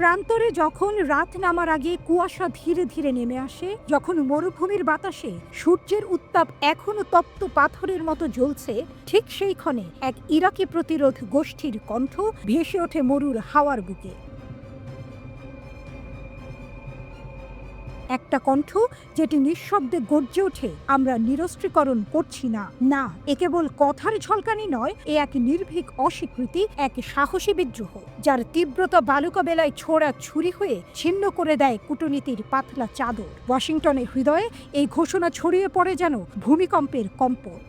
প্রান্তরে যখন রাত নামার আগে কুয়াশা ধীরে ধীরে নেমে আসে, যখন মরুভূমির বাতাসে সূর্যের উত্তাপ এখনো তপ্ত পাথরের মতো জ্বলছে, ঠিক সেই ক্ষণে এক ইরাকি প্রতিরোধ গোষ্ঠীর কণ্ঠ ভেসে ওঠে মরুর হাওয়ার বুকে। একটা কণ্ঠ যেটি নিঃশব্দে গর্জে ওঠে, আমরা নিরস্ত্রীকরণ করছি না। না, এ কেবল কথার ঝলকানি নয়, এ এক নির্ভীক অস্বীকৃতি, এক সাহসী বিদ্রোহ, যার তীব্রতা বালুকা বেলায় ছোড়া ছুরি হয়ে ছিন্ন করে দেয় কূটনীতির পাতলা চাদর। ওয়াশিংটনের হৃদয়ে এই ঘোষণা ছড়িয়ে পড়ে যেন ভূমিকম্পের কম্পন।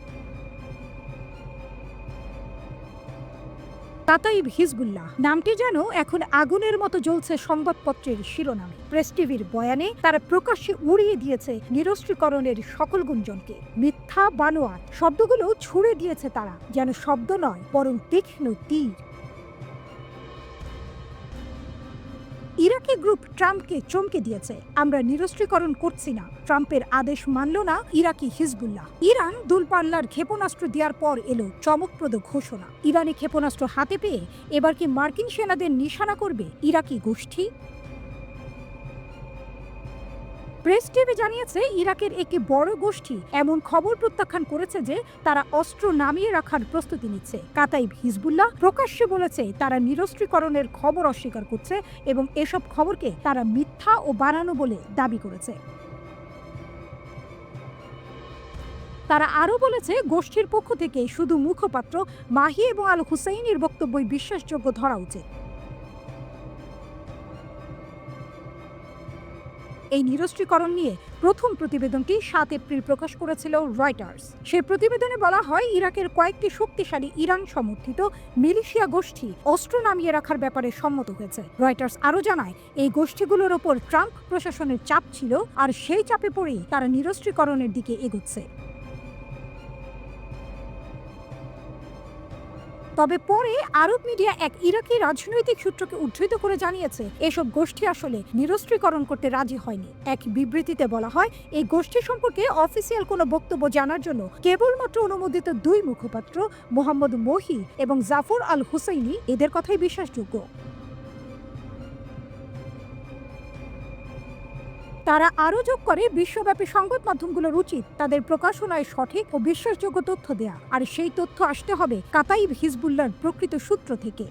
কাতাইব হিজবুল্লাহ নামটি যেন এখন আগুনের মতো জ্বলছে সংবাদপত্রের শিরোনামে। প্রেস টিভির বয়ানে তারা প্রকাশ্যে উড়িয়ে দিয়েছে নিরস্ত্রীকরণের সকল গুঞ্জনকে। মিথ্যা বানোয়াট শব্দগুলো ছুড়ে দিয়েছে তারা, যেন শব্দ নয় বরং তীক্ষ্ণ তীর। ইরাকি গ্রুপ ট্রাম্পকে চমকে দিয়েছে, আমরা নিরস্ত্রীকরণ করছি না। ট্রাম্পের আদেশ মানল না ইরাকি হিজবুল্লাহ। ইরান দূরপাল্লার ক্ষেপণাস্ত্র দেওয়ার পর এলো চমকপ্রদ ঘোষণা। ইরানি ক্ষেপণাস্ত্র হাতে পেয়ে এবার কি মার্কিন সেনাদের নিশানা করবে ইরাকি গোষ্ঠী? প্রেস টিভি জানিয়েছে, ইরাকের একটি বড় গোষ্ঠী এমন খবর প্রত্যাখ্যান করেছে যে তারা অস্ত্র নামিয়ে রাখার প্রস্তুতি নিচ্ছে। কাতাইব হিজবুল্লাহ প্রকাশ্যে বলেছে তারা নিরস্ত্রীকরণের খবর অস্বীকার করছে এবং এসব খবরকে তারা মিথ্যা ও বানানো বলে দাবি করেছে। তারা আরও বলেছে, গোষ্ঠীর পক্ষ থেকে শুধু মুখপাত্র মাহি এবং আল হুসাইনের বক্তব্যই বিশ্বাসযোগ্য ধরা উচিত। এই নিরস্ত্রীকরণ নিয়ে প্রথম প্রতিবেদনটি 7 এপ্রিল প্রকাশ করেছিল রয়টার্স। সেই প্রতিবেদনে বলা হয়, ইরাকের কয়েকটি শক্তিশালী ইরান সমর্থিত মিলিশিয়া গোষ্ঠী অস্ত্র নামিয়ে রাখার ব্যাপারে সম্মত হয়েছে। রয়টার্স আরও জানায়, এই গোষ্ঠীগুলোর ওপর ট্রাম্প প্রশাসনের চাপ ছিল, আর সেই চাপে পড়েই তারা নিরস্ত্রীকরণের দিকে এগোচ্ছে। তবে পরে আরব মিডিয়া এক ইরাকি রাজনৈতিক সূত্রকে উদ্ধৃত করে জানিয়েছে, এসব গোষ্ঠী আসলে নিরস্ত্রীকরণ করতে রাজি হয়নি। এক বিবৃতিতে বলা হয়, এই গোষ্ঠী সম্পর্কে অফিসিয়াল কোনো বক্তব্য জানার জন্য কেবলমাত্র অনুমোদিত 2 মুখপাত্র মোহাম্মদ মহি এবং জাফর আল হুসাইনি, এদের কথাই বিশ্বাসযোগ্য। তারা আরও যোগ করে, বিশ্বব্যাপী সংবাদ মাধ্যমগুলোর উচিত তাদের প্রকাশনায় সঠিক ও বিশ্বাসযোগ্য তথ্য দেয়া, আর সেই তথ্য আসতে হবে কাতাইব হিজবুল্লাহর প্রকৃত সূত্র থেকে।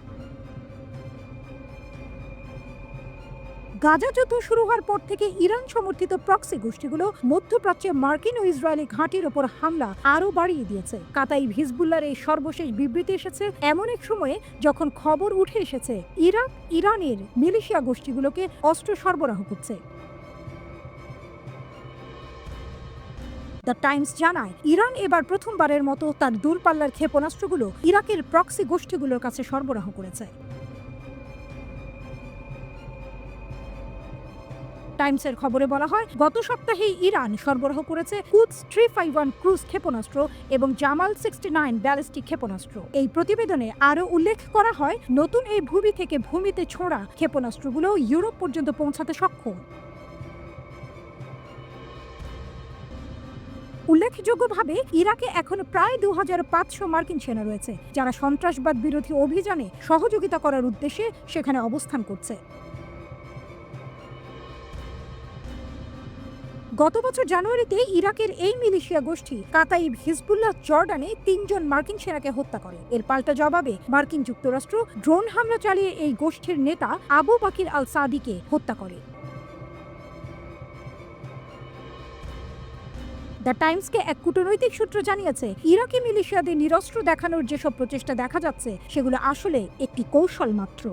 গাজা যুদ্ধ শুরু হওয়ার পর থেকে ইরান সমর্থিত প্রক্সি গোষ্ঠীগুলো মধ্যপ্রাচ্যে মার্কিন ও ইসরায়েলি ঘাঁটির ওপর হামলা আরও বাড়িয়ে দিয়েছে। কাতাইব হিজবুল্লাহর এই সর্বশেষ বিবৃতি এসেছে এমন এক সময়ে যখন খবর উঠে এসেছে ইরাক ইরানের মিলিশিয়া গোষ্ঠীগুলোকে অস্ত্র সরবরাহ করছে। দ্য টাইমস জানায়, ইরান এবার প্রথমবারের মতো তার দূরপাল্লার ক্ষেপণাস্ত্রগুলো ইরাকের প্রক্সি গোষ্ঠীগুলোর কাছে সরবরাহ করেছে। টাইমসের খবরে বলা হয়, গত সপ্তাহে ইরান সরবরাহ করেছে কুদস 351 ক্রুজ ক্ষেপণাস্ত্র এবং জামাল 69 ব্যালিস্টিক ক্ষেপণাস্ত্র। এই প্রতিবেদনে আরও উল্লেখ করা হয়, নতুন এই ভূমি থেকে ভূমিতে ছোঁড়া ক্ষেপণাস্ত্রগুলো ইউরোপ পর্যন্ত পৌঁছাতে সক্ষম। উল্লেখযোগ্যভাবে ইরাকে এখন প্রায় 2500 মার্কিন সেনা রয়েছে, যারা সন্ত্রাসবাদ বিরোধী অভিযানে সহযোগিতা করার উদ্দেশ্যে সেখানে অবস্থান করছে। গত বছর জানুয়ারিতে ইরাকের এই মিলিশিয়া গোষ্ঠী কাতাইব হিজবুল্লাহ জর্ডানে 3 জন মার্কিন সেনাকে হত্যা করে। এর পাল্টা জবাবে মার্কিন যুক্তরাষ্ট্র ড্রোন হামলা চালিয়ে এই গোষ্ঠীর নেতা আবু বাকির আল সাদিকে হত্যা করে। দ্য টাইমসকে এক কূটনৈতিক সূত্র জানিয়েছে, ইরাকি মিলিশিয়াদের নিরস্ত্র দেখানোর যেসব প্রচেষ্টা দেখা যাচ্ছে সেগুলো আসলে একটি কৌশল মাত্র।